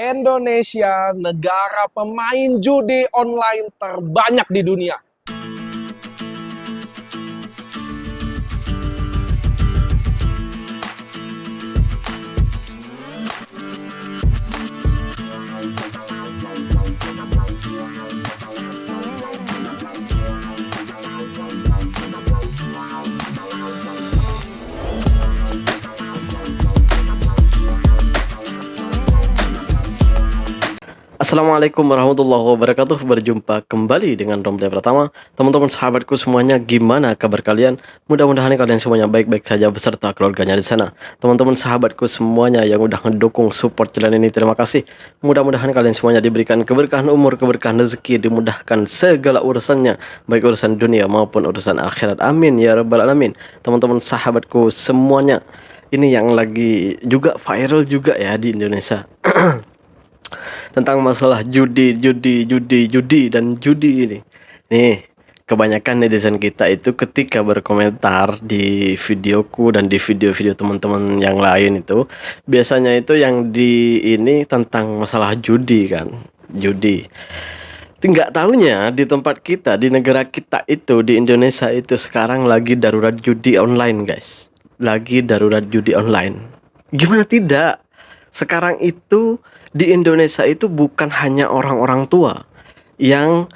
Indonesia negara pemain judi online terbanyak di dunia. Assalamualaikum warahmatullahi wabarakatuh. Berjumpa kembali dengan Romli Pratama. Teman-teman sahabatku semuanya, gimana kabar kalian? Mudah-mudahan kalian semuanya baik-baik saja beserta keluarganya di sana. Teman-teman sahabatku semuanya yang udah ngedukung support channel ini, terima kasih. Mudah-mudahan kalian semuanya diberikan keberkahan umur, keberkahan rezeki, dimudahkan segala urusannya, baik urusan dunia maupun urusan akhirat. Amin ya rabbal alamin. Teman-teman sahabatku semuanya, ini yang lagi juga viral juga ya di Indonesia. Tentang masalah judi dan judi ini. Nih, kebanyakan netizen kita itu ketika berkomentar di videoku dan di video-video teman-teman yang lain itu, biasanya itu yang di ini tentang masalah judi kan. Judi. Nggak taunya di tempat kita, di negara kita itu, di Indonesia itu sekarang lagi darurat judi online, guys. Lagi darurat judi online. Gimana tidak? Sekarang itu di Indonesia itu bukan hanya orang-orang tua yang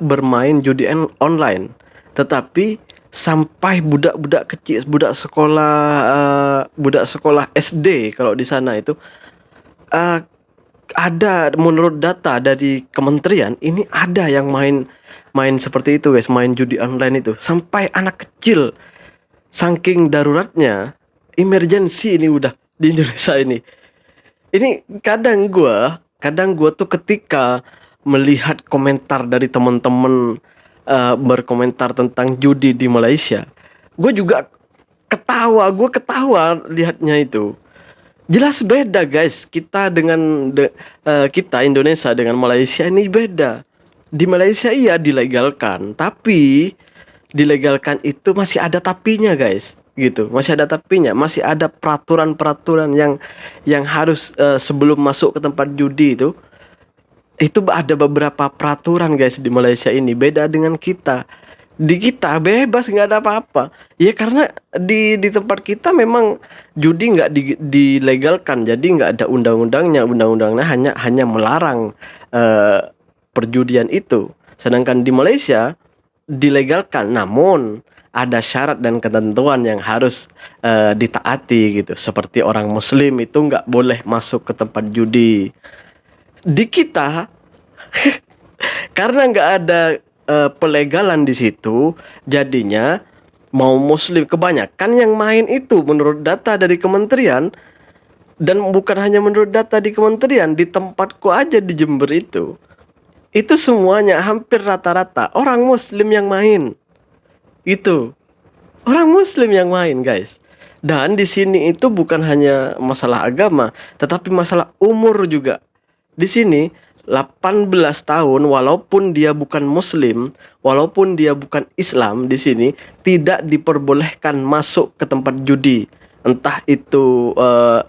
bermain judi online, tetapi sampai budak-budak kecil, budak sekolah SD kalau di sana itu ada, menurut data dari kementerian ini ada yang main seperti itu, guys, main judi online itu sampai anak kecil. Saking daruratnya, emergency ini udah di Indonesia ini. Ini kadang gue tuh ketika melihat komentar dari teman-teman berkomentar tentang judi di Malaysia, gue juga ketawa lihatnya itu. Jelas beda, guys. Kita kita Indonesia dengan Malaysia ini beda. Di Malaysia iya dilegalkan, tapi dilegalkan itu masih ada tapinya, guys. Gitu, masih ada tapinya, masih ada peraturan-peraturan yang harus sebelum masuk ke tempat judi itu ada beberapa peraturan, guys, di Malaysia ini. Beda dengan kita. Di kita bebas, nggak ada apa-apa ya, karena di tempat kita memang judi nggak dilegalkan, jadi nggak ada undang-undangnya hanya melarang perjudian itu. Sedangkan di Malaysia dilegalkan, namun ada syarat dan ketentuan yang harus ditaati gitu. Seperti orang muslim itu nggak boleh masuk ke tempat judi. Di kita karena nggak ada pelegalan di situ, jadinya mau muslim kebanyakan yang main itu menurut data dari kementerian. Dan bukan hanya menurut data di kementerian, di tempatku aja di Jember itu semuanya hampir rata-rata orang muslim yang main. Itu orang muslim yang main, guys. Dan di sini itu bukan hanya masalah agama, tetapi masalah umur juga. Di sini 18 tahun, walaupun dia bukan muslim, walaupun dia bukan Islam, di sini tidak diperbolehkan masuk ke tempat judi. Entah itu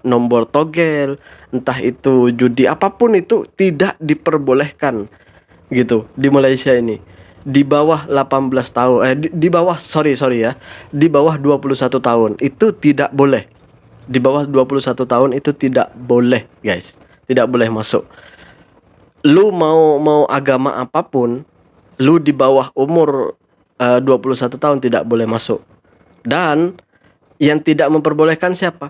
nomor togel, entah itu judi apapun, itu tidak diperbolehkan gitu di Malaysia ini. Di bawah 18 tahun di bawah di bawah 21 tahun itu tidak boleh. Di bawah 21 tahun itu tidak boleh, guys. Tidak boleh masuk. Lu mau agama apapun, lu di bawah umur 21 tahun tidak boleh masuk. Dan yang tidak memperbolehkan siapa?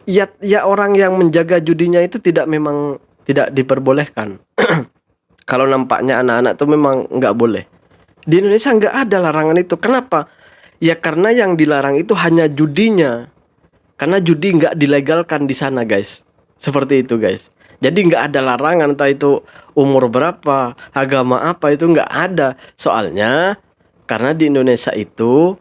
Ya orang yang menjaga judinya itu memang tidak diperbolehkan. Kalau nampaknya anak-anak tuh memang nggak boleh. Di Indonesia nggak ada larangan itu. Kenapa? Ya karena yang dilarang itu hanya judinya. Karena judi nggak dilegalkan di sana, guys. Seperti itu, guys. Jadi nggak ada larangan, entah itu umur berapa, agama apa, itu nggak ada. Soalnya karena di Indonesia itu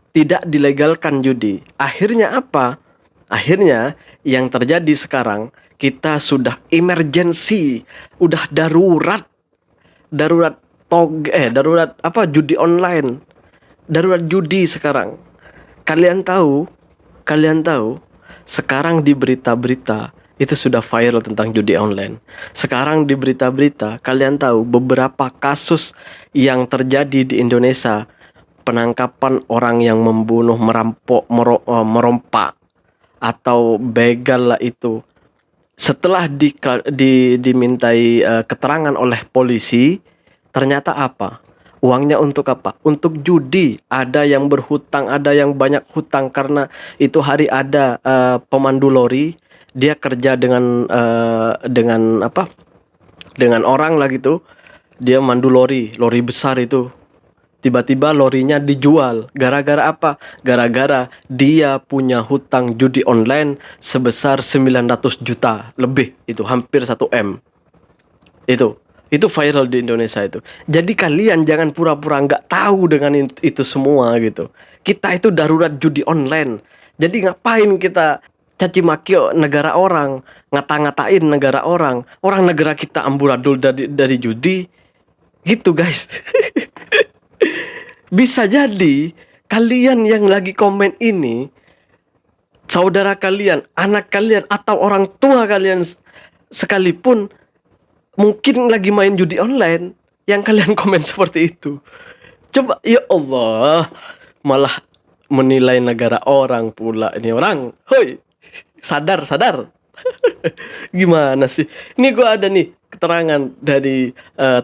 tidak dilegalkan judi. Akhirnya apa? Akhirnya yang terjadi sekarang, kita sudah emergency, udah darurat judi online, darurat judi sekarang. Kalian tahu sekarang di berita-berita itu sudah viral tentang judi online. Sekarang di berita-berita kalian tahu beberapa kasus yang terjadi di Indonesia, penangkapan orang yang membunuh, merampok, merompak atau begal lah itu. Setelah dimintai keterangan oleh polisi, ternyata apa? Uangnya untuk apa? Untuk judi. Ada yang berhutang, ada yang banyak hutang karena itu hari ada pemandu lori, dia kerja dengan apa? Dengan orang lah gitu. Dia mandu lori besar itu. Tiba-tiba lorinya dijual. Gara-gara apa? Gara-gara dia punya hutang judi online sebesar 900 juta lebih. Itu hampir 1 M. Itu viral di Indonesia itu. Jadi kalian jangan pura-pura nggak tahu dengan itu semua gitu. Kita itu darurat judi online. Jadi ngapain kita caci maki negara orang, ngata-ngatain negara orang. Orang negara kita amburadul dari judi. Gitu guys. Bisa jadi kalian yang lagi komen ini, saudara kalian, anak kalian, atau orang tua kalian sekalipun mungkin lagi main judi online yang kalian komen seperti itu. Coba, ya Allah, malah menilai negara orang pula ini orang. Hoi, sadar. Gimana sih? Ini gua ada nih keterangan dari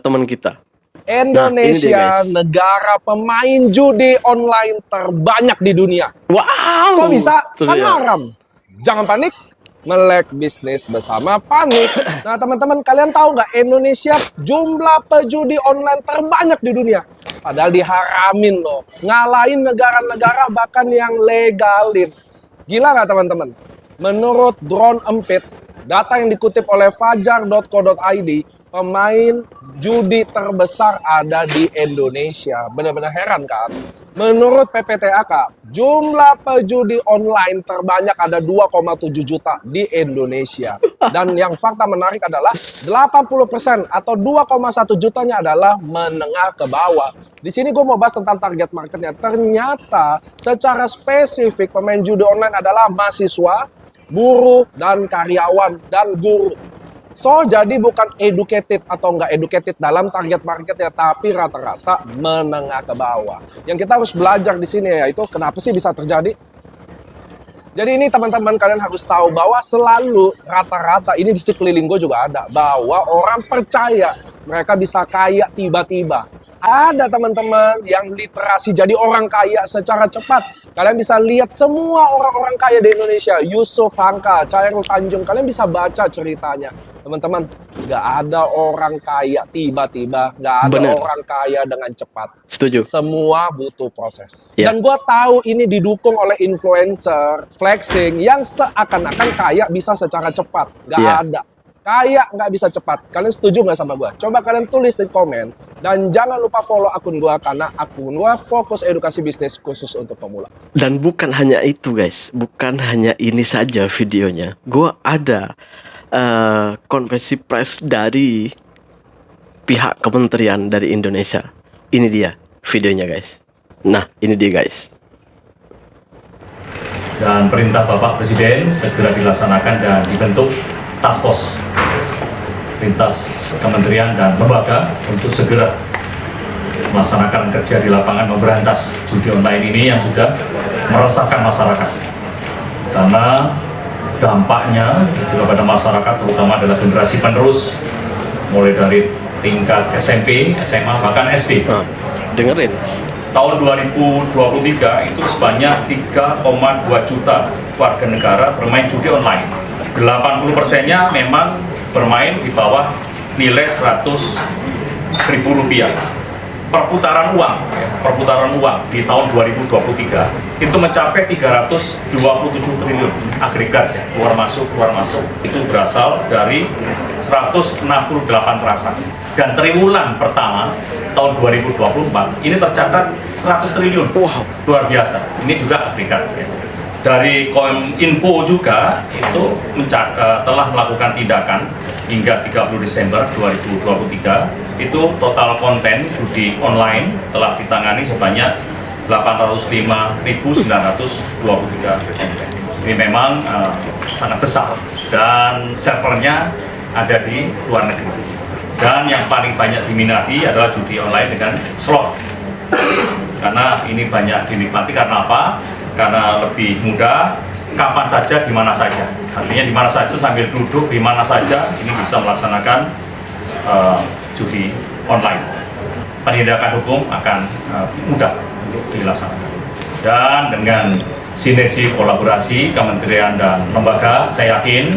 teman kita. Indonesia, Nah, negara pemain judi online terbanyak di dunia. Wow. Kok bisa? Tuh Kan dia. haram. Jangan panik, melek bisnis bersama panik. Nah teman-teman, kalian tahu nggak Indonesia jumlah pejudi online terbanyak di dunia? Padahal diharamin loh. Ngalahin negara-negara bahkan yang legalin. Gila nggak teman-teman? Menurut Drone Empit, data yang dikutip oleh fajar.co.id, pemain judi terbesar ada di Indonesia. Benar-benar heran kan? Menurut PPTAK, jumlah pejudi online terbanyak ada 2,7 juta di Indonesia. Dan yang fakta menarik adalah 80% atau 2,1 jutanya adalah menengah ke bawah. Di sini gue mau bahas tentang target marketnya. Ternyata secara spesifik pemain judi online adalah mahasiswa, buruh, dan karyawan, dan guru. So, jadi bukan educated atau nggak educated dalam target marketnya, tapi rata-rata menengah ke bawah. Yang kita harus belajar di sini yaitu kenapa sih bisa terjadi? Jadi ini teman-teman kalian harus tahu bahwa selalu rata-rata, ini di sekeliling gue juga ada, bahwa orang percaya mereka bisa kaya tiba-tiba. Ada teman-teman yang literasi jadi orang kaya secara cepat. Kalian bisa lihat semua orang-orang kaya di Indonesia. Yusuf Hamka, Chairul Tanjung. Kalian bisa baca ceritanya. Teman-teman, nggak ada orang kaya tiba-tiba. Nggak ada Bener. orang kaya dengan cepat. Setuju. Semua butuh proses. Ya. Dan gue tahu ini didukung oleh influencer, flexing, yang seakan-akan kaya bisa secara cepat. Nggak Ya. ada. Kaya nggak bisa cepat. Kalian setuju nggak sama gue? Coba kalian tulis di komen. Dan jangan lupa follow akun gue, karena akun gue fokus edukasi bisnis khusus untuk pemula. Dan bukan hanya itu guys, bukan hanya ini saja videonya. Gua ada konferensi pers dari pihak kementerian dari Indonesia. Ini dia videonya guys. Nah, ini dia guys. Dan perintah Bapak Presiden segera dilaksanakan dan dibentuk task force lintas kementerian dan lembaga untuk segera melaksanakan kerja di lapangan memberantas judi online ini yang sudah meresahkan masyarakat. Karena dampaknya kepada masyarakat terutama adalah generasi penerus mulai dari tingkat SMP, SMA, bahkan SD. Nah, dengerin. Tahun 2023 itu sebanyak 3,2 juta warga negara bermain judi online. 80%-nya memang bermain di bawah nilai 100.000 rupiah. Perputaran uang di tahun 2023 itu mencapai 327 triliun agregat ya, keluar masuk itu berasal dari 168 transaksi. Dan triwulan pertama tahun 2024 ini tercatat 100 triliun. Wow. Luar biasa. Ini juga agregat ya. Dari Kominfo juga itu telah melakukan tindakan hingga 30 Desember 2023 itu total konten judi online telah ditangani sebanyak 805.923 konten. Ini memang sangat besar dan servernya ada di luar negeri. Dan yang paling banyak diminati adalah judi online dengan slot. Karena ini banyak dinikmati karena apa? Karena lebih mudah, kapan saja, di mana saja. Artinya di mana saja, sambil duduk di mana saja, ini bisa melaksanakan judi online. Penindakan hukum akan mudah untuk dilaksanakan. Dan dengan sinergi kolaborasi kementerian dan lembaga, saya yakin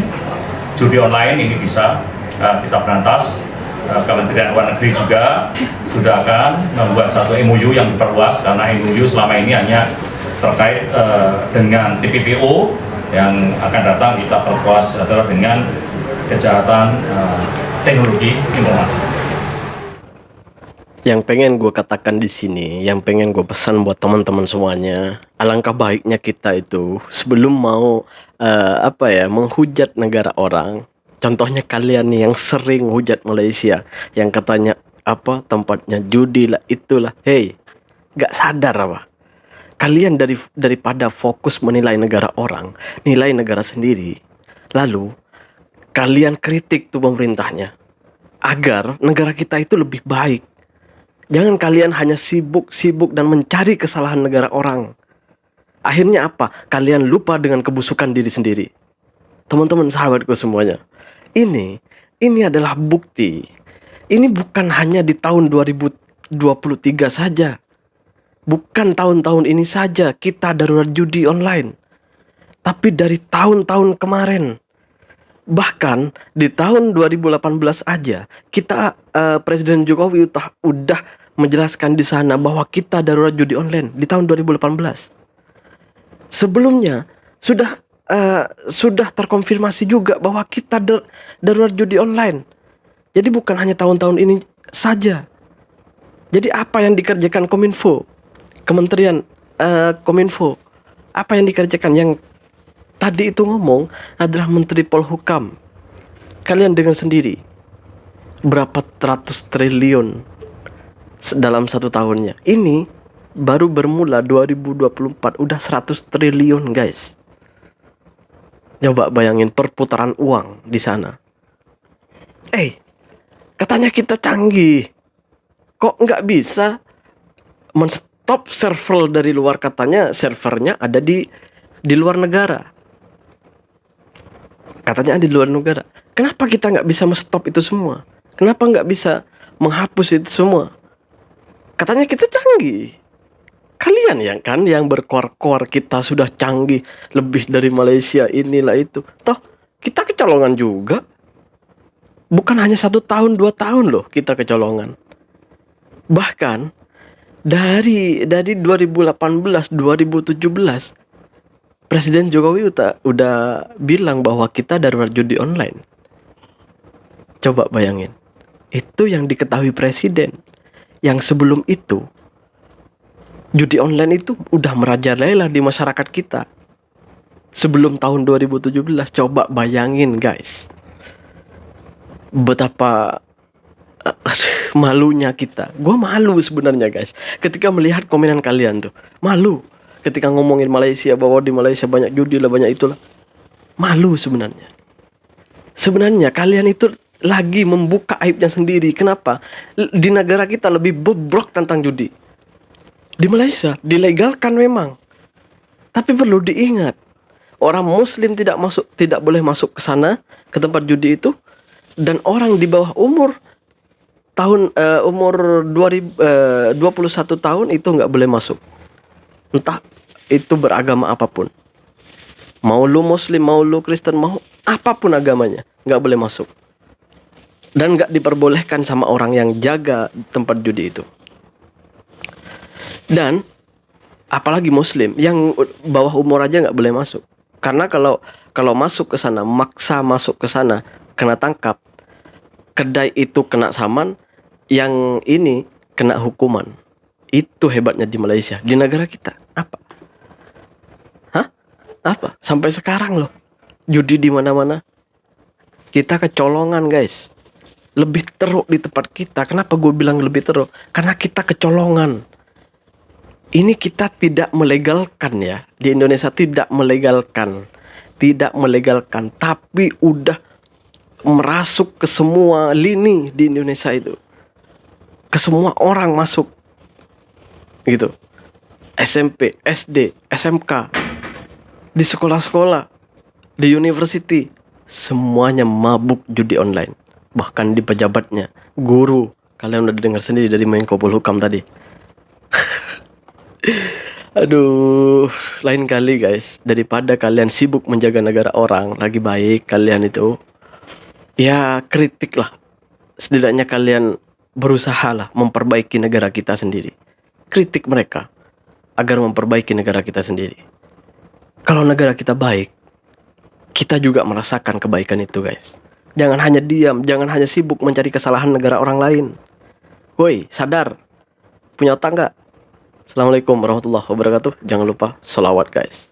judi online ini bisa kita berantas. Kementerian Luar Negeri juga sudah akan membuat satu MOU yang diperluas, karena MOU selama ini hanya terkait dengan TPPO, yang akan datang kita perluas adalah dengan kejahatan teknologi informasi. Yang pengen gue katakan di sini, yang pengen gue pesan buat teman-teman semuanya, alangkah baiknya kita itu sebelum mau menghujat negara orang. Contohnya kalian nih yang sering hujat Malaysia, yang katanya tempatnya judi lah, itulah. Hey, gak sadar apa? Kalian daripada fokus menilai negara orang, nilai negara sendiri, lalu kalian kritik tuh pemerintahnya agar negara kita itu lebih baik. Jangan kalian hanya sibuk dan mencari kesalahan negara orang. Akhirnya apa? Kalian lupa dengan kebusukan diri sendiri. Teman-teman sahabatku semuanya, ini adalah bukti. Ini bukan hanya di tahun 2023 saja. Bukan tahun-tahun ini saja kita darurat judi online. Tapi dari tahun-tahun kemarin. Bahkan di tahun 2018 aja kita Presiden Jokowi udah menjelaskan di sana bahwa kita darurat judi online di tahun 2018. Sebelumnya sudah terkonfirmasi juga bahwa kita darurat judi online. Jadi bukan hanya tahun-tahun ini saja. Jadi apa yang dikerjakan Kominfo, Kementerian Kominfo, apa yang dikerjakan? Yang tadi itu ngomong adalah Menteri Polhukam. Kalian dengar sendiri, berapa ratus triliun dalam satu tahunnya. Ini baru bermula 2024 udah 100 triliun guys. Coba bayangin perputaran uang di sana. Katanya kita canggih. Kok nggak bisa men-stop server dari luar? Katanya servernya ada di luar negara. Katanya ada di luar negara. Kenapa kita nggak bisa men-stop itu semua? Kenapa nggak bisa menghapus itu semua? Katanya kita canggih. Kalian yang berkuar-kuar kita sudah canggih, lebih dari Malaysia, inilah itu. Toh kita kecolongan juga. Bukan hanya 1 tahun 2 tahun loh kita kecolongan. Bahkan dari 2018 2017 Presiden Jokowi udah bilang bahwa kita darurat judi online. Coba bayangin. Itu yang diketahui Presiden. Yang sebelum itu judi online itu udah merajalela di masyarakat kita. Sebelum tahun 2017, coba bayangin guys. Betapa malunya kita. Gue malu sebenarnya guys. Ketika melihat komenan kalian tuh. Malu. Ketika ngomongin Malaysia, bahwa di Malaysia banyak judi lah, banyak itulah. Malu sebenarnya. Sebenarnya kalian itu lagi membuka aibnya sendiri. Kenapa? Di negara kita lebih bobrok tentang judi. Di Malaysia dilegalkan memang, tapi perlu diingat, orang Muslim tidak boleh masuk ke sana, ke tempat judi itu, dan orang di bawah umur 21 tahun itu nggak boleh masuk. Entah itu beragama apapun, mau lu Muslim, mau lu Kristen, mau apapun agamanya, nggak boleh masuk, dan nggak diperbolehkan sama orang yang jaga tempat judi itu. Dan apalagi Muslim yang bawah umur aja nggak boleh masuk, karena kalau masuk ke sana, maksa masuk ke sana, kena tangkap. Kedai itu kena saman, yang ini kena hukuman. Itu hebatnya di Malaysia. Di negara kita apa? Apa? Sampai sekarang loh, judi di mana-mana. Kita kecolongan guys. Lebih teruk di tempat kita. Kenapa gue bilang lebih teruk? Karena kita kecolongan. Ini kita tidak melegalkan ya. Di Indonesia tidak melegalkan. tidak melegalkan, tapi udah merasuk ke semua lini di Indonesia itu. Ke semua orang masuk. Gitu. SMP, SD, SMK, di sekolah-sekolah, di university, semuanya mabuk judi online. Bahkan di pejabatnya, guru. Kalian udah dengar sendiri dari Menko Polhukam tadi. Aduh, lain kali guys, daripada kalian sibuk menjaga negara orang, lagi baik kalian itu, ya kritik lah. Setidaknya kalian berusaha lah memperbaiki negara kita sendiri. Kritik mereka agar memperbaiki negara kita sendiri. Kalau negara kita baik, kita juga merasakan kebaikan itu guys. Jangan hanya diam, jangan hanya sibuk mencari kesalahan negara orang lain. Woi, sadar, punya otak nggak? Assalamualaikum warahmatullahi wabarakatuh. Jangan lupa sholawat guys.